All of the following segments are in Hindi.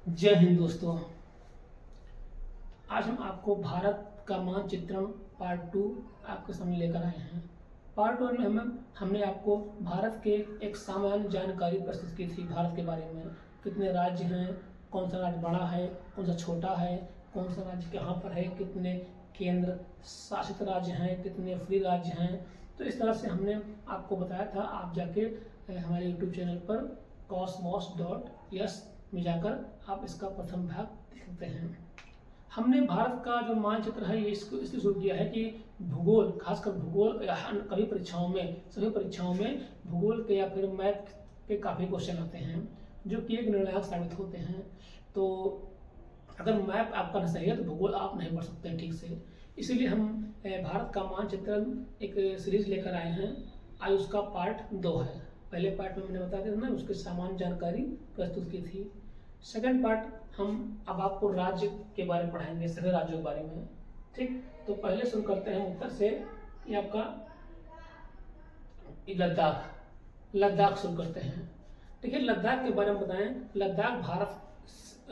जय हिंद दोस्तों। आज हम आपको भारत का मानचित्रण पार्ट 2 आपके सामने लेकर आए हैं। पार्ट 1 में हमने आपको भारत के एक सामान्य जानकारी प्रस्तुत की थी। भारत के बारे में कितने राज्य हैं, कौन सा राज्य बड़ा है, कौन सा छोटा है, कौन सा राज्य कहाँ पर है, कितने केंद्र शासित राज्य हैं, कितने फ्री राज्य हैं। तो इस तरह से हमने आपको बताया था। आप जाके हमारे यूट्यूब चैनल पर cosmos.yes में जाकर आप इसका प्रथम भाग देख सकते हैं। हमने भारत का जो मानचित्र है ये इसको इसलिए शुरू किया है कि भूगोल, खासकर भूगोल या कभी परीक्षाओं में, सभी परीक्षाओं में भूगोल के या फिर मैथ के काफ़ी क्वेश्चन आते हैं जो कि एक निर्णायक साबित होते हैं। तो अगर मैप आपका सही है तो भूगोल आप नहीं पढ़ सकते हैं ठीक से। इसीलिए हम भारत का मानचित्रण एक सीरीज लेकर आए हैं। आज उसका पार्ट 2 है। पहले पार्ट में मैंने बताया था ना, उसकी सामान्य जानकारी प्रस्तुत की थी। सेकंड पार्ट हम अब आपको राज्य के बारे में पढ़ाएंगे, सभी राज्यों के बारे में। ठीक, तो पहले शुरू करते हैं उत्तर से। ये आपका लद्दाख शुरू करते हैं। देखिए, लद्दाख के बारे में बताएं। लद्दाख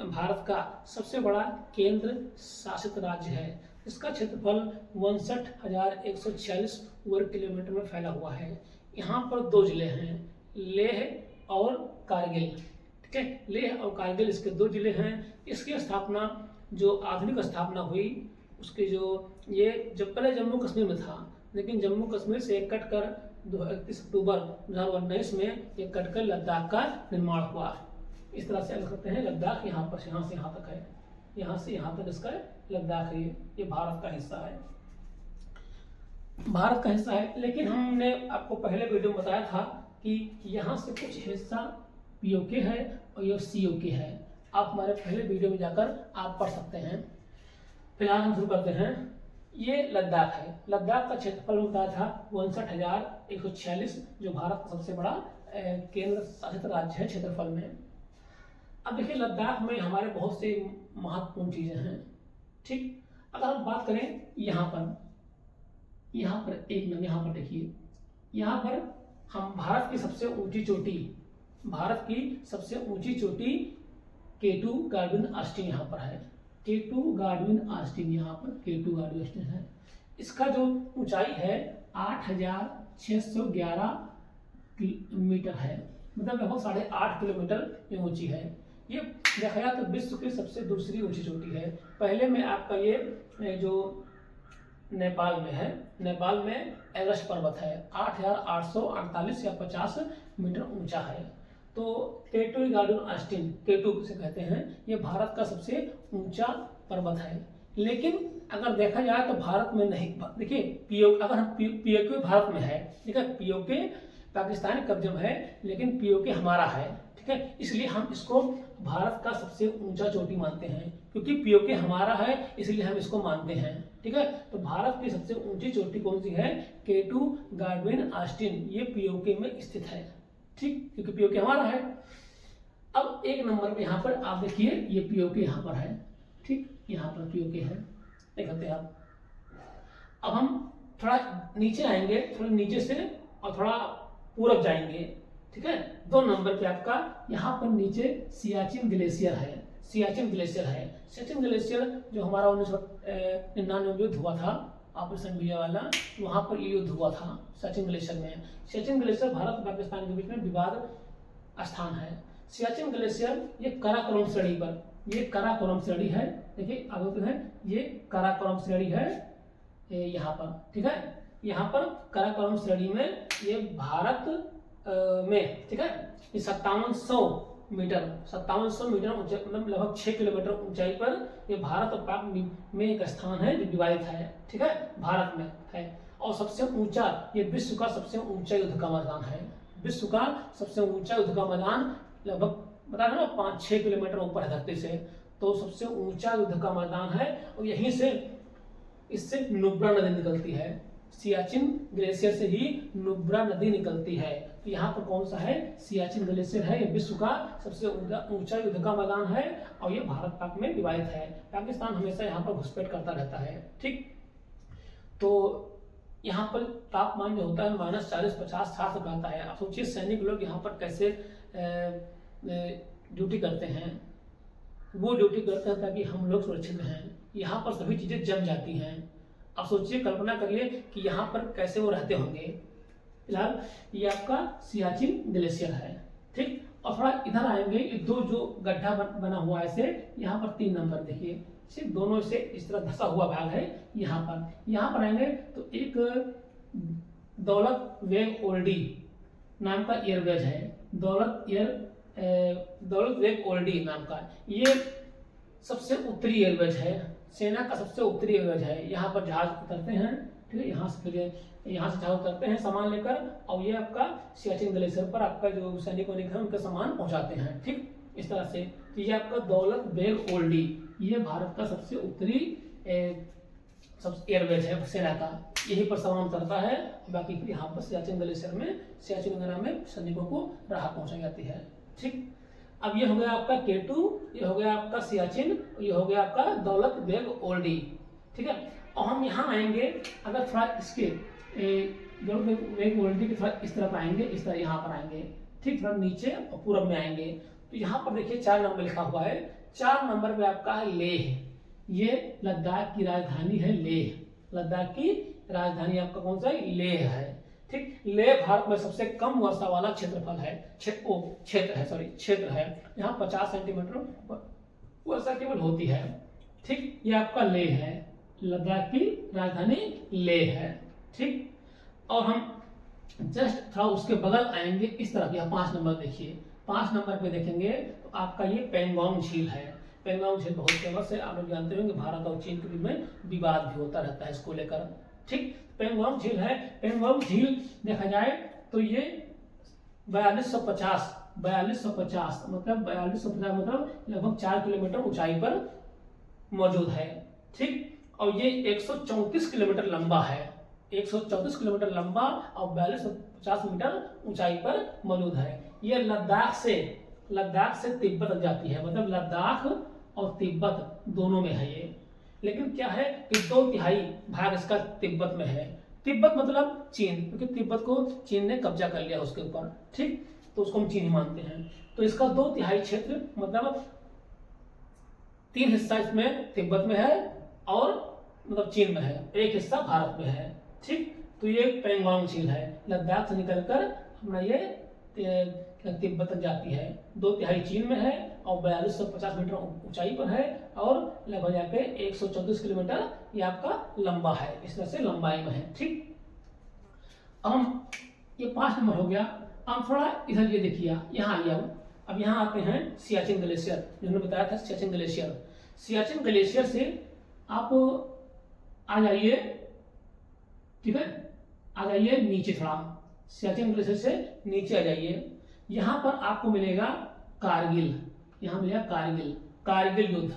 भारत का सबसे बड़ा केंद्र शासित राज्य है। इसका क्षेत्रफल 62,146 वर्ग किलोमीटर में फैला हुआ है। यहाँ पर 2 जिले हैं, लेह और कारगिल। ठीक है, लेह और कारगिल इसके 2 जिले हैं। इसकी स्थापना, जो आधुनिक स्थापना हुई उसकी, जो ये जब पहले जम्मू कश्मीर में था, लेकिन जम्मू कश्मीर से कटकर 31 अक्टूबर 2019 में ये कटकर लद्दाख का निर्माण हुआ। इस तरह से अलग करते हैं। लद्दाख यहाँ पर, यहाँ से यहाँ तक है, यहाँ से यहाँ तक इसका लद्दाख है। ये भारत का हिस्सा है, भारत का हिस्सा है। लेकिन हमने आपको पहले वीडियो में बताया था कि यहाँ से कुछ हिस्सा पीओके है और ये सीओके है। आप हमारे पहले वीडियो में जाकर आप पढ़ सकते हैं। फिलहाल हम शुरू करते हैं। ये लद्दाख है। लद्दाख का क्षेत्रफल बताया था 62,146, जो भारत का सबसे बड़ा केंद्र शासित राज्य है क्षेत्रफल में। अब देखिए, लद्दाख में हमारे बहुत से महत्वपूर्ण चीजें हैं। ठीक, अगर हम बात करें यहाँ पर एक मिनट, यहाँ पर देखिए, यहाँ पर हम भारत की सबसे ऊंची चोटी केटू गार्डविन ऑस्टिन यहाँ पर है। केटू गार्डविन ऑस्टिन, यहाँ पर केटू गार्डविन ऑस्टिन है। इसका जो ऊंचाई है 8,611 मीटर है, मतलब लगभग 8.5 किलोमीटर ये ऊंची है। ये देखा जाए तो विश्व की सबसे दूसरी ऊंची चोटी है। पहले में आपका ये जो नेपाल में है, नेपाल में एवरेस्ट पर्वत है, 8,848 या 50 मीटर ऊंचा है। तो केटू गार्डविन ऑस्टिन, केटू से कहते हैं, ये भारत का सबसे ऊंचा पर्वत है। लेकिन अगर देखा जाए तो भारत में नहीं। देखिए, अगर हम पीओके भारत में है, ठीक है, पीओके पाकिस्तानी कब्जे में है, लेकिन पीओके हमारा है। ठीक है, इसलिए हम इसको भारत का सबसे ऊंचा चोटी मानते हैं, क्योंकि पीओके हमारा है इसलिए हम इसको मानते हैं। ठीक है, तो भारत की सबसे ऊंची चोटी कौन सी है? केटू गार्डविन ऑस्टिन, ये पीओके में स्थित है। ठीक, क्योंकि पीओके हमारा है। अब 1 नंबर पे यहाँ पर आप देखिए, ये पीओके यहाँ पर है। ठीक, यहाँ पर पीओके है, देख सकते हैं आप। अब हम थोड़ा नीचे आएंगे, थोड़ा नीचे से और थोड़ा पूरब जाएंगे। ठीक है, 2 नंबर पे आपका यहाँ पर नीचे सियाचिन ग्लेशियर है। सियाचिन ग्लेशियर जो हमारा 1999 में युद्ध हुआ था, ऑपरेशन विजय वाला, वहाँ पर ये युद्ध हुआ था सियाचिन ग्लेशियर में। सियाचिन ग्लेशियर भारत और पाकिस्तान के बीच में विवाद स्थान है। सियाचिन ग्लेशियर ये काराकोरम श्रेणी पर, ये काराकोरम श्रेणी है। देखिए आगे है, ये काराकोरम श्रेणी है यहाँ पर। ठीक है, यहाँ पर काराकोरम श्रेणी में ये भारत में, ठीक है, ये 5700 मीटर ऊंचाई, मतलब लगभग 6 किलोमीटर ऊंचाई पर ये भारत और पाक में एक स्थान है जो विवादित है। ठीक है, भारत में है। और सबसे ऊंचा, ये विश्व का सबसे ऊंचा युद्ध का मैदान है। विश्व का सबसे ऊंचा युद्ध का मैदान लगभग बता रहे ना 5-6 किलोमीटर ऊपर है धरती से, तो सबसे ऊंचा युद्ध का मैदान है। और यहीं से इससे नुब्रा नदी निकलती है। सियाचिन ग्लेशियर से ही नुब्रा नदी निकलती है। तो यहाँ पर कौन सा है? सियाचिन ग्लेशियर है। ये विश्व का सबसे ऊंचा युद्ध का मैदान है और ये भारत पाक में विवादित है। पाकिस्तान हमेशा यहाँ पर घुसपैठ करता रहता है। ठीक, तो यहाँ पर तापमान जो होता है -40, 50, 60 तक आता है। आप सोचिए सैनिक लोग यहाँ पर कैसे ड्यूटी करते हैं। वो ड्यूटी करते हैं ताकि हम लोग सुरक्षित रहें। यहाँ पर सभी चीज़ें जम जाती हैं। अब सोचिए, कल्पना करिए कि यहाँ पर कैसे वो रहते होंगे। फिलहाल ये आपका सियाचिन ग्लेशियर है, ठीक। और थोड़ा इधर आएंगे, ये दो जो गड्ढा बना हुआ है से, यहाँ पर 3 नंबर देखिए, सिर्फ दोनों से इस तरह धसा हुआ भाग है। यहाँ पर आएंगे तो एक दौलत वेग ओल्डी नाम का एयरवेज है, दौलत वेग ओल्डी नाम का। ये सबसे उत्तरी एयरवेज है, सेना का सबसे उत्तरी एयरवेज है। यहाँ पर जहाज उतरते हैं, ठीक है, यहाँ से जहाज उतरते हैं सामान लेकर, और ये आपका सियाचिन ग्लेशियर पर आपका जो सैनिक वैनिक है उनका सामान पहुंचाते हैं, ठीक, इस तरह से। तो ये आपका दौलत बेग ओल्डी, ये भारत का सबसे उत्तरी सब एयरवेज है सेना का, यहीं पर सामान उतरता है। बाकी फिर यहाँ पर सियाचिन ग्लेशियर में, सियाचिन वगैरह में सैनिकों को राहत पहुंचाई जाती है, ठीक। अब ये हो गया आपका K2, ये हो गया आपका सियाचिन, ये हो गया आपका दौलत बेग ओल्डी, ठीक है। और हम यहाँ आएंगे, अगर थोड़ा इसके दौलत बेग ओल्डी के थोड़ा इस तरफ आएंगे, इस तरह यहाँ पर आएंगे, ठीक, थोड़ा नीचे और पूरब में आएंगे, तो यहाँ पर देखिए 4 नंबर लिखा हुआ है। 4 नंबर पे आपका है लेह, ये लद्दाख की राजधानी है लेह। लद्दाख की राजधानी आपका कौन सा है? लेह है, ठीक। लेह भारत में सबसे कम वर्षा वाला क्षेत्र है। यहाँ 50 सेंटीमीटर वर्षा केवल होती है, ठीक। ये आपका लेह है, लद्दाख की राजधानी लेह है, ठीक। और हम जस्ट थोड़ा उसके बगल आएंगे इस तरफ, यहाँ 5 नंबर देखिए, 5 नंबर पे देखेंगे तो आपका ये पेंगोंग झील है। पेंगोंग झील बहुत फेमस है, आप लोग जानते होंगे, भारत और चीन के बीच में विवाद भी होता रहता है इसको लेकर, ठीक। पेंगोंग झील है। पेंगोंग झील देखा जाए तो ये 4250 मतलब लगभग 4 किलोमीटर ऊंचाई पर मौजूद है, ठीक। और ये 134 किलोमीटर लंबा है, 134 किलोमीटर लंबा और 4250 मीटर ऊंचाई पर मौजूद है। ये लद्दाख से तिब्बत तक जाती है, मतलब लद्दाख और तिब्बत दोनों में है ये। लेकिन क्या है कि 2/3 भाग इसका तिब्बत में है। तिब्बत मतलब चीन, क्योंकि तिब्बत को चीन ने कब्जा कर लिया उसके ऊपर, ठीक, तो उसको हम चीन ही मानते हैं। तो इसका 2/3 क्षेत्र मतलब 3 हिस्सा इसमें तिब्बत में है और मतलब चीन में है, 1 हिस्सा भारत में है, ठीक। तो ये पेंगोंग झील है, लद्दाख से निकलकर अपना ये तिब्बत तक जाती है, 2/3 चीन में है और 4250 मीटर ऊंचाई पर है और लगभग जाके 134 किलोमीटर ये आपका लंबा है, इस तरह से लंबाई में है, ठीक। अब हम ये 5 नंबर हो गया। अब थोड़ा इधर ये देखिए, यहाँ आइए। अब यहाँ आते हैं सियाचिन ग्लेशियर, जिन्होंने बताया था सियाचिन ग्लेशियर। सियाचिन ग्लेशियर से आप आ जाइए, ठीक है, आ जाइए नीचे, थोड़ा सियाचिन ग्लेशियर से नीचे आ जाइए। यहाँ पर आपको मिलेगा कारगिल, यहाँ मिलेगा कारगिल युद्ध,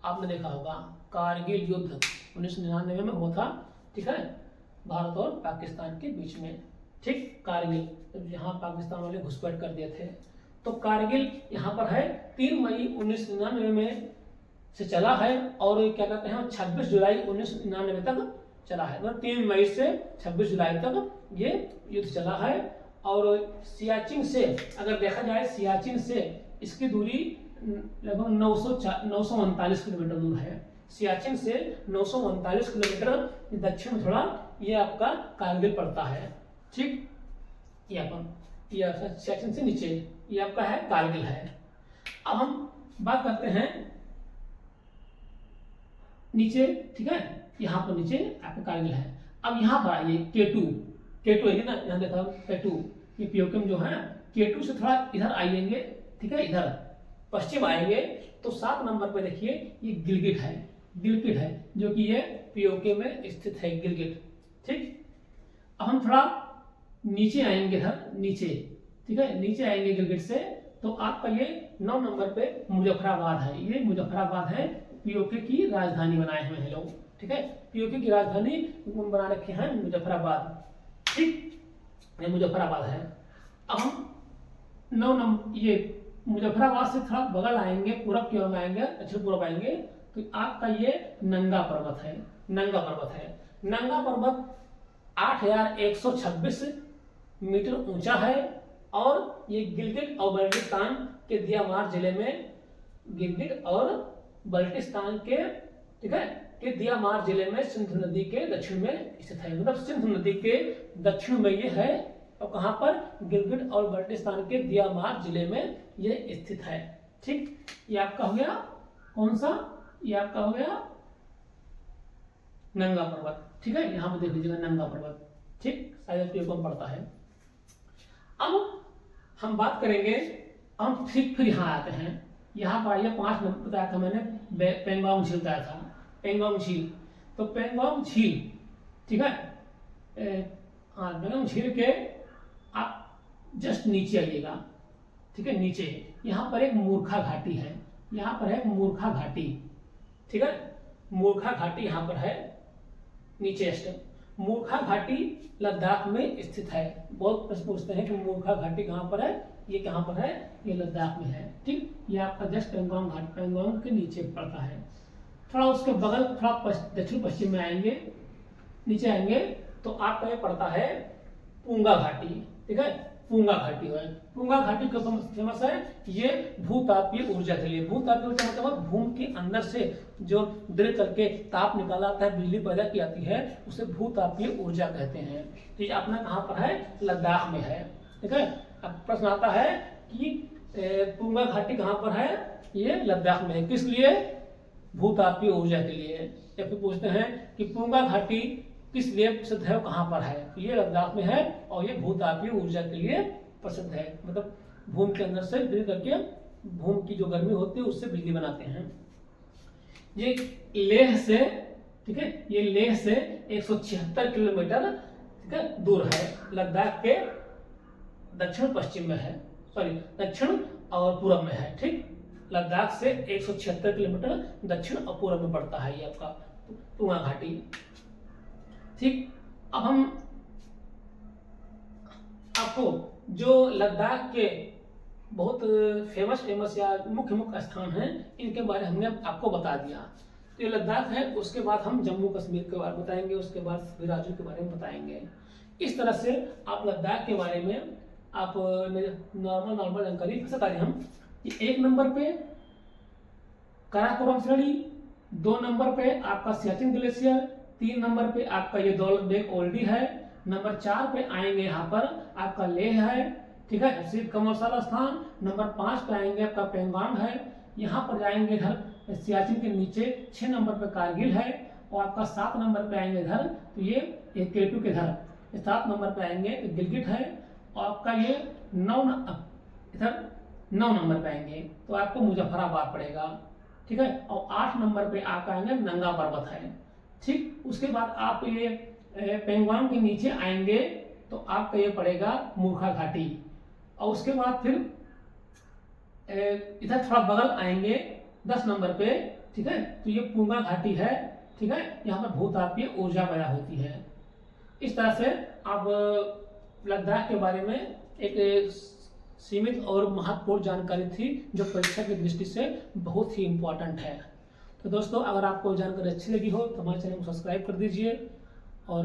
आपने देखा होगा कारगिल युद्ध 1999 में हुआ था, ठीक है, भारत और पाकिस्तान के बीच में, ठीक। कारगिल, जहाँ पाकिस्तान वाले घुसपैठ कर दिए थे, तो कारगिल यहाँ पर है। 3 मई 1999 में से चला है और क्या कहते हैं 26 जुलाई 1999 तक चला है, मतलब 3 मई से 26 जुलाई तक ये युद्ध चला है। और सियाचिन से अगर देखा जाए, सियाचिन से इसकी दूरी लगभग 939 किलोमीटर दूर है। सियाचिन से 939 किलोमीटर दक्षिण में थोड़ा ये आपका कारगिल पड़ता है, ठीक। ये सियाचिन से नीचे ये आपका है कारगिल है। अब हम बात करते हैं नीचे, ठीक है, यहाँ पर नीचे आपका कारगिल है। अब यहाँ पर आइए K2 है ना, यहाँ देखा K2, ये पीओके जो है K2 से थोड़ा इधर आइएंगे, ठीक है, इधर पश्चिम आएंगे तो 7 नंबर पे देखिए ये गिलगिट है, जो कि ये पीओके में स्थित है गिलगिट, ठीक। अब हम थोड़ा नीचे आएंगे, इधर नीचे, ठीक है, नीचे आएंगे गिलगिट से तो आपका ये 9 नंबर पे मुजफ्फराबाद है। ये मुजफ्फराबाद है, पीओके की राजधानी बनाए हुए हैं लोग, ठीक है, पीओके की राजधानी बना रखे हैं मुजफ्फराबाद, ठीक, ये मुजफ्फराबाद है। अब हम 9 नंबर ये मुजफ्फराबाद से थोड़ा बगल आएंगे, पूरब की ओर आएंगे, दक्षिण पूरब आएंगे तो आपका ये नंगा पर्वत है। नंगा पर्वत 8126 मीटर ऊंचा है और ये गिलगिट और बाल्टिस्तान के दियामार जिले में गिलगित और बल्टिस्तान के, ठीक है, के दियामार जिले में सिंधु नदी के दक्षिण में स्थित है। मतलब सिंधु नदी के दक्षिण में ये है, और कहाँ पर, गिलगित और बल्टिस्तान के दियामार जिले में ये स्थित है। ठीक, ये आपका हो गया कौन सा, ये आपका हो गया नंगा पर्वत। ठीक है, यहां पर देख लीजिएगा नंगा पर्वत। ठीक, शायद पेपर में पड़ता है। अब हम बात करेंगे, हम ठीक फिर यहाँ आते हैं। यहाँ पर आइए 5 नंबर बताया था मैंने, पेंगोंग झील बताया था, पेंगोंग झील। तो पेंगोंग झील, ठीक है, हाँ, पेंगोंग झील के आप जस्ट नीचे आइएगा। ठीक है, नीचे यहाँ पर एक मूर्खा घाटी है, यहाँ पर है मूर्खा घाटी। ठीक है, मूर्खा घाटी यहाँ पर है नीचे स्टेप। मूर्खा घाटी लद्दाख में स्थित है। बहुत प्रश्न पूछते हैं कि मूर्खा घाटी कहाँ पर है, ये कहाँ पर है, ये लद्दाख में है। ठीक, ये आपका जस्ट पेंगोंग घाट, पेंगोंग के नीचे पड़ता है। थोड़ा उसके बगल, थोड़ा दक्षिण पश्चिम में आएंगे, नीचे आएंगे तो आपका ये पड़ता है पुंगा घाटी। ठीक है, पुंगा घाटी है। पुंगा घाटी क्यों फेमस है, ये भूतापीय ऊर्जा के लिए। भूतापीय ऊर्जा मतलब भूमि के अंदर से जो ड्रिल करके ताप निकाला आता है, बिजली पैदा की जाती है, उसे भूतापीय ऊर्जा कहते हैं। तो ये अपना कहाँ पर है, लद्दाख में है। ठीक है, अब प्रश्न आता है कि पुंगा घाटी कहाँ पर है, ये लद्दाख में है। किस लिए, भूतापीय ऊर्जा के लिए। या फिर पूछते हैं कि पुंगा घाटी किस लिए प्रसिद्ध है, कहाँ पर है, तो ये लद्दाख में है और ये भूतापीय ऊर्जा के लिए प्रसिद्ध है। मतलब भूमि के अंदर से ड्रिल करके भूमि की जो गर्मी होती है उससे बिजली बनाते हैं। ये लेह से, ठीक है, ये लेह से 176 किलोमीटर, ठीक है, दूर है। लद्दाख के दक्षिण पश्चिम में है, सॉरी दक्षिण और पूर्व में है। ठीक, लद्दाख से 176 किलोमीटर दक्षिण और पूर्व में पड़ता है ये आपका पुंगा घाटी। ठीक, अब हम आपको जो लद्दाख के बहुत फेमस या मुख्य स्थान हैं, इनके बारे में हमने आपको बता दिया। तो ये लद्दाख है, उसके बाद हम जम्मू कश्मीर के बारे में बताएंगे, उसके बाद सभी राज्यों के बारे में बताएंगे। इस तरह से आप लद्दाख के बारे में आप नॉर्मल जानकारी सकते हैं। हम 1 नंबर पे काराकोरम श्रेणी, 2 नंबर पे आपका सियाचिन ग्लेशियर, 3 नंबर पे आपका ये दौलत बेग ओल्डी है, नंबर 4 पे आएंगे यहाँ पर आपका लेह है, ठीक है, सिर्फ कमरसाला स्थान। नंबर 5 पे आएंगे आपका पेंगोंग है, यहाँ पर जाएंगे इधर सियाचिन के नीचे 6 नंबर पे कारगिल है, और आपका 7 नंबर पे आएंगे इधर, तो ये केटू के इधर 7 नंबर पे आएंगे गिलगित है, और आपका ये 9 नंबर पे आएंगे तो आपको मुजफ्फराबाद पड़ेगा। ठीक है, और 8 नंबर पे आपका आएंगे नंगा पर्वत है। ठीक, उसके बाद आप ये पेंगोंग के नीचे आएंगे तो आपका ये पड़ेगा मूर्खा घाटी, और उसके बाद फिर इधर थोड़ा बगल आएंगे 10 नंबर पे, ठीक है, तो ये पुंगा घाटी है। ठीक है, यहाँ पर भूतापीय ऊर्जा पैदा होती है। इस तरह से आप लद्दाख के बारे में एक सीमित और महत्वपूर्ण जानकारी थी, जो परीक्षा की दृष्टि से बहुत ही इम्पोर्टेंट है। तो दोस्तों, अगर आपको जानकारी अच्छी लगी हो तो हमारे चैनल को सब्सक्राइब कर दीजिए और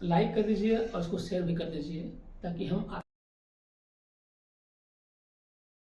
लाइक कर दीजिए और उसको शेयर भी कर दीजिए, ताकि हम